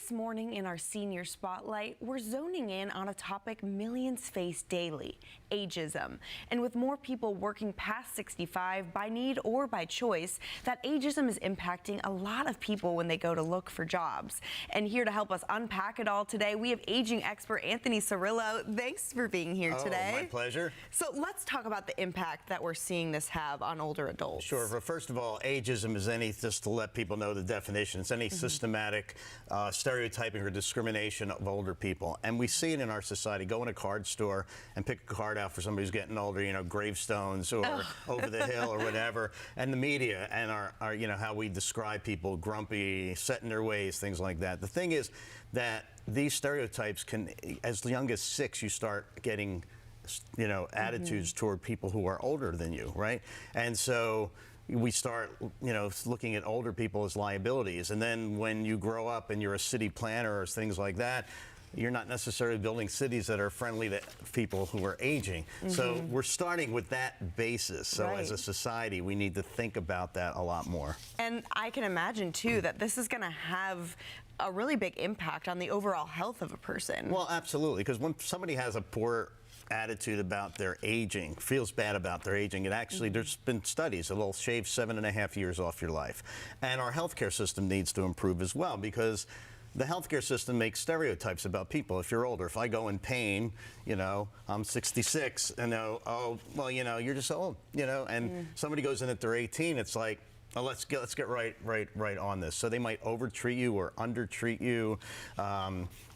This morning in our Senior Spotlight, we're zoning in on a topic millions face daily, ageism. And with more people working past 65 by need or by choice, that ageism is impacting a lot of people when they go to look for jobs. And here to help us unpack it all today, we have aging expert Anthony Cirillo. Thanks for being here today. My pleasure. So let's talk about the impact that we're seeing this have on older adults. Sure. But first of all, ageism is just to let people know the definition, it's any systematic stereotyping or discrimination of older people. And we see it in our society. Go in a card store and pick a card out for somebody who's getting older, you know, gravestones or over the hill or whatever. And the media and our you know, how we describe people, grumpy, set in their ways, things like that. The thing is that these stereotypes can, as young as 6, you start getting, you know, attitudes toward people who are older than you, right? And so we start, you know, looking at older people as liabilities. And then when you grow up and you're a city planner or things like that, you're not necessarily building cities that are friendly to people who are aging. So we're starting with that basis. So as a society, we need to think about that a lot more. And I can imagine, too, that this is going to have a really big impact on the overall health of a person. Well, absolutely, because when somebody has a poor attitude about their aging, feels bad about their aging, it actually, there's been studies, it'll shave 7.5 years off your life. And our healthcare system needs to improve as well, because the healthcare system makes stereotypes about people. If you're older, if I go in pain, you know, I'm 66, and oh, well, you know, you're just old, you know, and somebody goes in at they're 18, it's like, oh, let's get right on this. So they might overtreat you or undertreat you,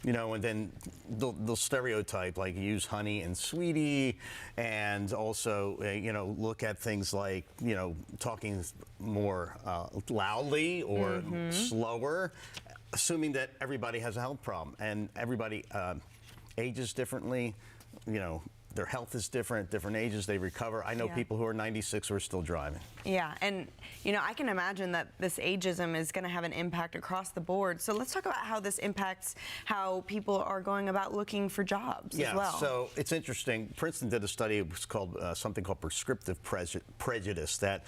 you know, and then they'll stereotype, like use honey and sweetie, and also, you know, look at things like, you know, talking more loudly or slower, assuming that everybody has a health problem and everybody ages differently, you know. Their health is different, different ages, they recover. I know people who are 96 who are still driving. Yeah, and you know, I can imagine that this ageism is going to have an impact across the board. So let's talk about how this impacts how people are going about looking for jobs as well. So it's interesting. Princeton did a study, it was called something called prescriptive prejudice, that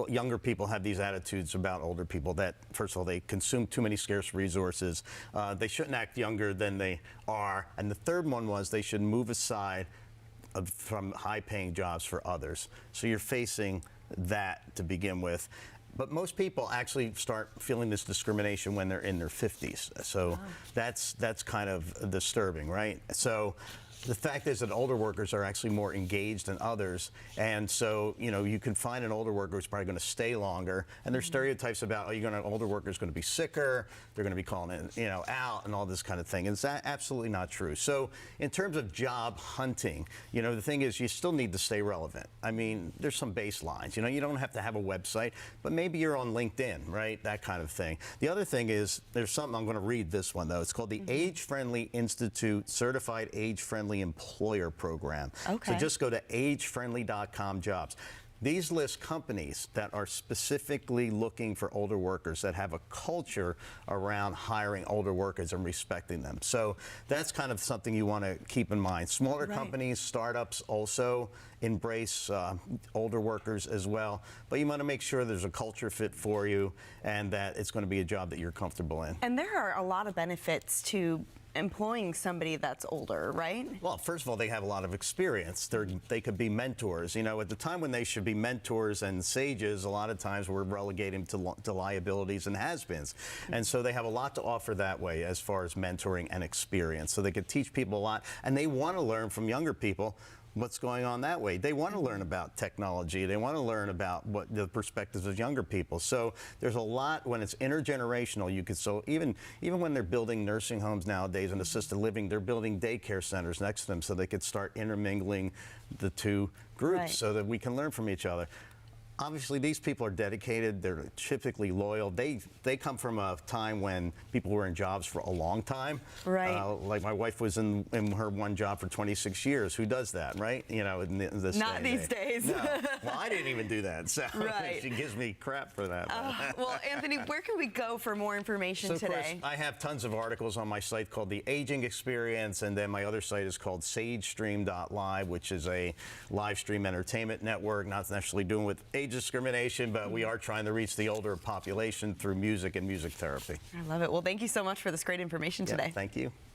younger people have these attitudes about older people that, first of all, they consume too many scarce resources, they shouldn't act younger than they are, and the third one was they should move aside from high-paying jobs for others. So you're facing that to begin with. But most people actually start feeling this discrimination when they're in their 50s. So that's kind of disturbing, right? So the fact is that older workers are actually more engaged than others, and so, you know, you can find an older worker who's probably going to stay longer, and there's stereotypes about, older workers going to be sicker, they're going to be calling in, you know, out, and all this kind of thing. It's absolutely not true. So in terms of job hunting, you know, the thing is you still need to stay relevant. I mean, there's some baselines. You know, you don't have to have a website, but maybe you're on LinkedIn, right? That kind of thing. The other thing is, there's something, I'm going to read this one though. It's called the Age Friendly Institute Certified Age Friendly Employer Program. Okay. So just go to agefriendly.com jobs. These list companies that are specifically looking for older workers, that have a culture around hiring older workers and respecting them. So that's kind of something you want to keep in mind. Smaller companies, startups also embrace older workers as well. But you want to make sure there's a culture fit for you and that it's going to be a job that you're comfortable in. And there are a lot of benefits to employing somebody that's older, right? Well, first of all, they have a lot of experience. They could be mentors. You know, at the time when they should be mentors and sages, a lot of times we're relegating to liabilities and has-beens. And so they have a lot to offer that way as far as mentoring and experience. So they could teach people a lot, and they want to learn from younger people what's going on that way. They want to learn about technology. They want to learn about what the perspectives of younger people. So there's a lot when it's intergenerational. You could, so even when they're building nursing homes nowadays and assisted living, they're building daycare centers next to them so they could start intermingling the two groups so that we can learn from each other. Obviously, these people are dedicated. They're typically loyal. They come from a time when people were in jobs for a long time. Right. Like my wife was in her one job for 26 years. Who does that, right? You know, in this Not these days. No. Well, I didn't even do that. So she gives me crap for that. Well, Anthony, where can we go for more information today? Of course, I have tons of articles on my site called The Aging Experience, and then my other site is called SageStream.live, which is a live stream entertainment network, not necessarily doing with age discrimination, but we are trying to reach the older population through music and music therapy. I love it. Well, thank you so much for this great information today. Thank you.